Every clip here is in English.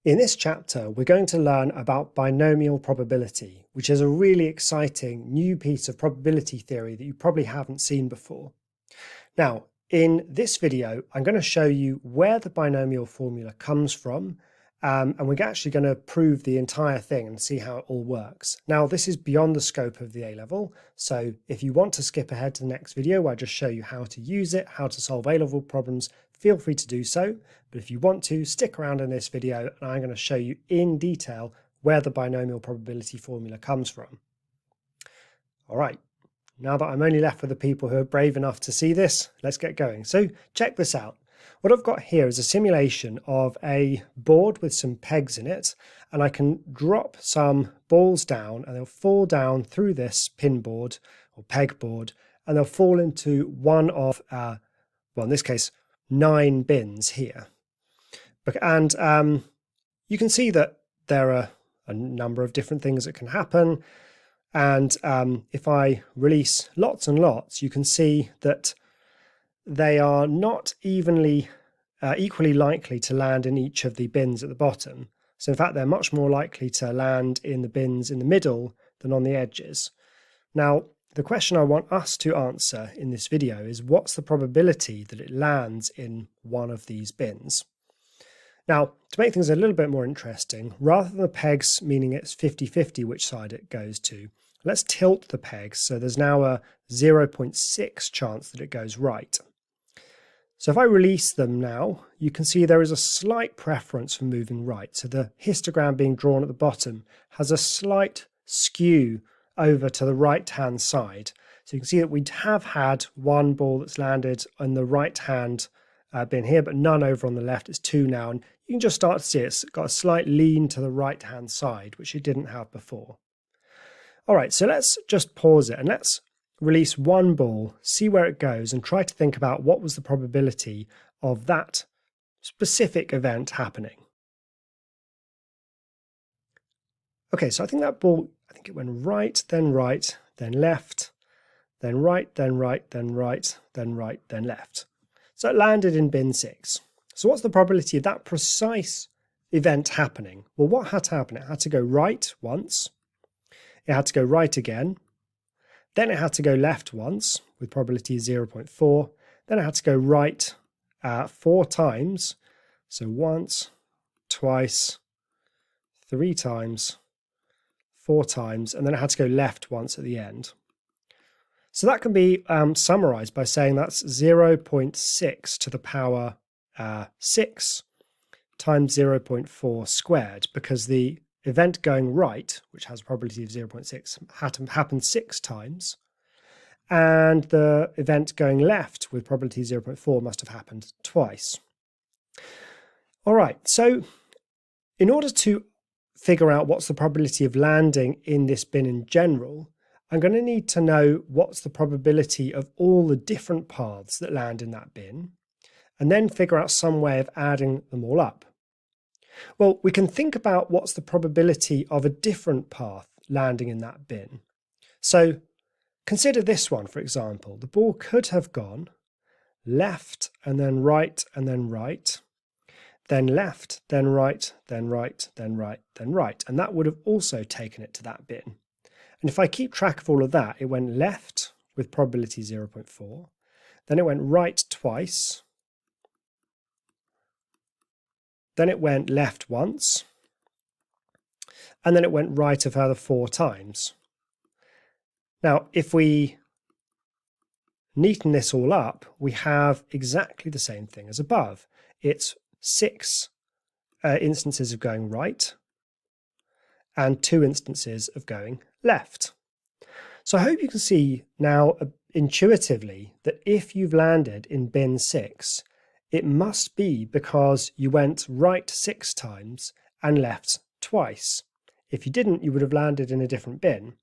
In this chapter, we're going to learn about binomial probability, which is a really exciting new piece of probability theory that you probably haven't seen before. Now, in this video, I'm going to show you where the binomial formula comes from, and we're actually going to prove the entire thing and see how it all works. Now, this is beyond the scope of the A-level, so if you want to skip ahead to the next video where I just show you how to use it, how to solve A-level problems, feel free to do so. But if you want to, stick around in this video and I'm going to show you in detail where the binomial probability formula comes from. All right, now that I'm only left with the people who are brave enough to see this, let's get going. So check this out. What I've got here is a simulation of a board with some pegs in it, and I can drop some balls down and they'll fall down through this pin board or peg board, and they'll fall into one of, well, in this case, 9 bins here. And you can see that there are a number of different things that can happen. And if I release lots and lots, you can see that they are not equally likely to land in each of the bins at the bottom. So in fact, they're much more likely to land in the bins in the middle than on the edges. Now, the question I want us to answer in this video is what's the probability that it lands in one of these bins? Now, to make things a little bit more interesting, rather than the pegs meaning it's 50-50 which side it goes to, let's tilt the pegs so there's now a 0.6 chance that it goes right. So if I release them now, you can see there is a slight preference for moving right. So the histogram being drawn at the bottom has a slight skew over to the right-hand side. So you can see that we have had one ball that's landed on the right-hand bin here, but none over on the left. It's 2 now, and you can just start to see it's got a slight lean to the right-hand side, which it didn't have before. All right, so let's just pause it and let's release one ball, see where it goes, and try to think about what was the probability of that specific event happening. Okay, so I think that ball, it went right, then left, then right, then right, then right, then right, then left. So it landed in bin 6. So what's the probability of that precise event happening? Well, what had to happen? It had to go right once, it had to go right again, then it had to go left once with probability 0.4, then it had to go right 4 times, so once, twice, 3 times, 4 times, and then it had to go left once at the end. So that can be summarized by saying that's 0.6 to the power 6 times 0.4 squared, because the event going right, which has a probability of 0.6, had to happen 6 times, and the event going left with probability 0.4 must have happened twice. All right, so in order to figure out what's the probability of landing in this bin in general, I'm going to need to know what's the probability of all the different paths that land in that bin, and then figure out some way of adding them all up. Well, we can think about what's the probability of a different path landing in that bin. So consider this one, for example. The ball could have gone left and then right and then right, then left, then right, then right, then right, then right. And that would have also taken it to that bin. And if I keep track of all of that, it went left with probability 0.4, then it went right twice, then it went left once, and then it went right a further 4 times. Now, if we neaten this all up, we have exactly the same thing as above. It's 6 instances of going right and 2 instances of going left. So I hope you can see now intuitively that if you've landed in bin 6, it must be because you went right 6 times and left twice. If you didn't, you would have landed in a different bin.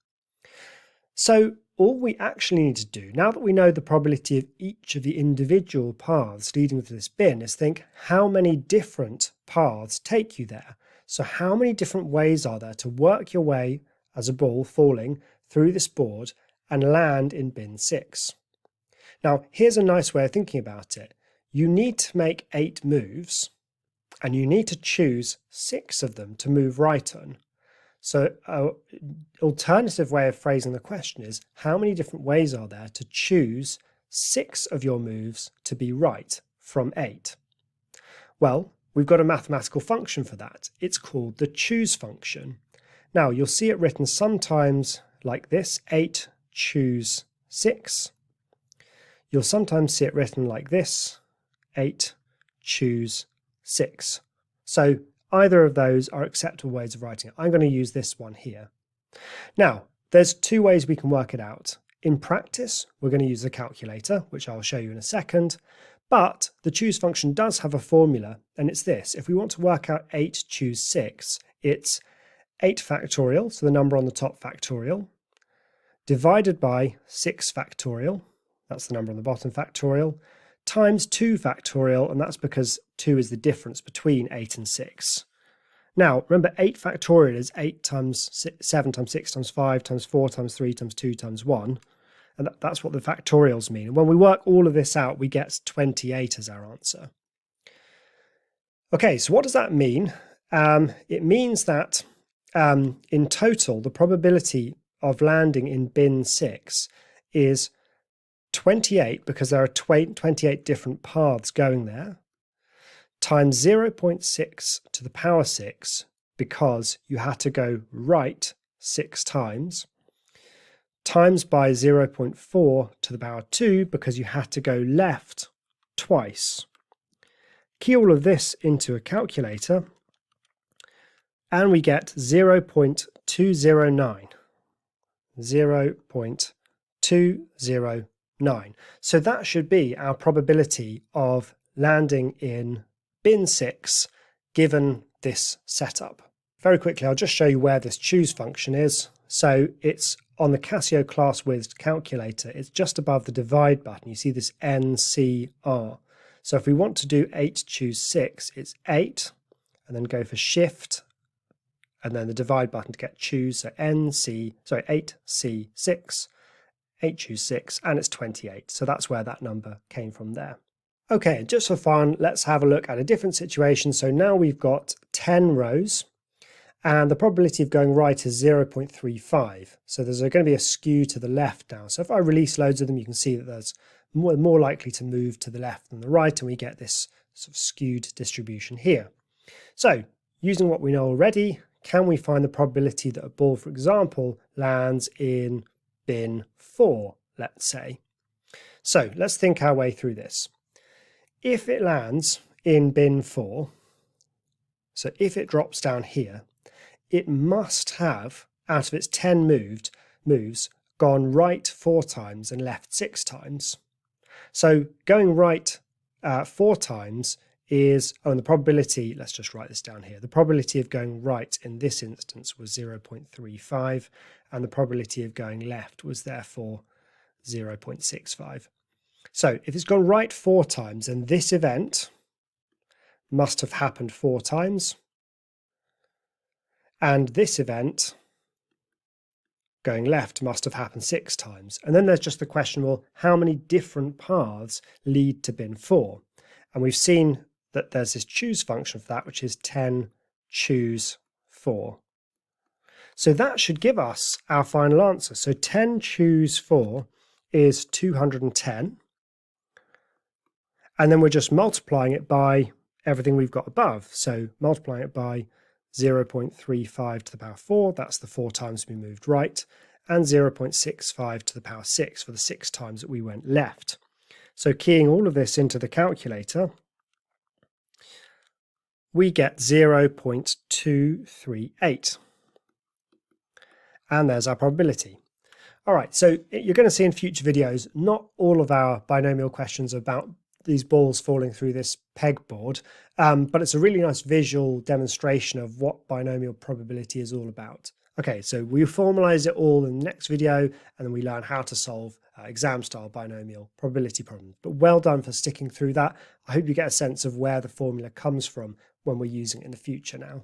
So all we actually need to do, now that we know the probability of each of the individual paths leading to this bin, is think how many different paths take you there. So how many different ways are there to work your way as a ball falling through this board and land in bin 6? Now, here's a nice way of thinking about it. You need to make 8 moves, and you need to choose 6 of them to move right on. So an alternative way of phrasing the question is, how many different ways are there to choose 6 of your moves to be right from 8? Well, we've got a mathematical function for that. It's called the choose function. Now, you'll see it written sometimes like this, 8 choose 6. You'll sometimes see it written like this, 8 choose 6. So either of those are acceptable ways of writing it. I'm going to use this one here. Now, there's 2 ways we can work it out. In practice, we're going to use the calculator, which I'll show you in a second. But the choose function does have a formula, and it's this. If we want to work out 8 choose 6, it's 8 factorial, so the number on the top factorial, divided by 6 factorial, that's the number on the bottom factorial, times 2 factorial, and that's because 2 is the difference between 8 and 6. Now, remember 8 factorial is 8 times 7 times 6 times 5 times 4 times 3 times 2 times 1. And that's what the factorials mean. And when we work all of this out, we get 28 as our answer. Okay, so what does that mean? It means that in total, the probability of landing in bin 6 is 28, because there are 28 different paths going there, times 0.6 to the power 6, because you had to go right 6 times, times by 0.4 to the power 2, because you had to go left twice. Key all of this into a calculator, and we get 0.209. 0.209. So that should be our probability of landing in bin 6 given this setup. Very quickly, I'll just show you where this choose function is. So it's on the Casio ClassWiz calculator. It's just above the divide button. You see this NCR. So if we want to do 8 choose 6, it's 8, and then go for shift, and then the divide button to get choose. So 8C6, 8 choose 6, and it's 28. So that's where that number came from there. Okay, just for fun, let's have a look at a different situation. So now we've got 10 rows, and the probability of going right is 0.35. So there's going to be a skew to the left now. So if I release loads of them, you can see that there's more likely to move to the left than the right, and we get this sort of skewed distribution here. So using what we know already, can we find the probability that a ball, for example, lands in bin 4, let's say? So let's think our way through this. If it lands in bin 4, so if it drops down here, it must have, out of its 10 moves, gone right 4 times and left 6 times. So going right 4 times is, and the probability, let's just write this down here, the probability of going right in this instance was 0.35, and the probability of going left was therefore 0.65. So if it's gone right 4 times, then this event must have happened 4 times, and this event going left must have happened 6 times. And then there's just the question, well, how many different paths lead to bin 4? And we've seen that there's this choose function for that, which is 10 choose 4. So that should give us our final answer. So 10 choose 4 is 210. And then we're just multiplying it by everything we've got above. So multiplying it by 0.35 to the power 4, that's the 4 times we moved right, and 0.65 to the power 6 for the 6 times that we went left. So keying all of this into the calculator, we get 0.238. And there's our probability. All right, so you're going to see in future videos, not all of our binomial questions are about these balls falling through this pegboard, but it's a really nice visual demonstration of what binomial probability is all about. Okay, so we formalize it all in the next video, and then we learn how to solve exam-style binomial probability problems. But well done for sticking through that. I hope you get a sense of where the formula comes from when we're using it in the future now.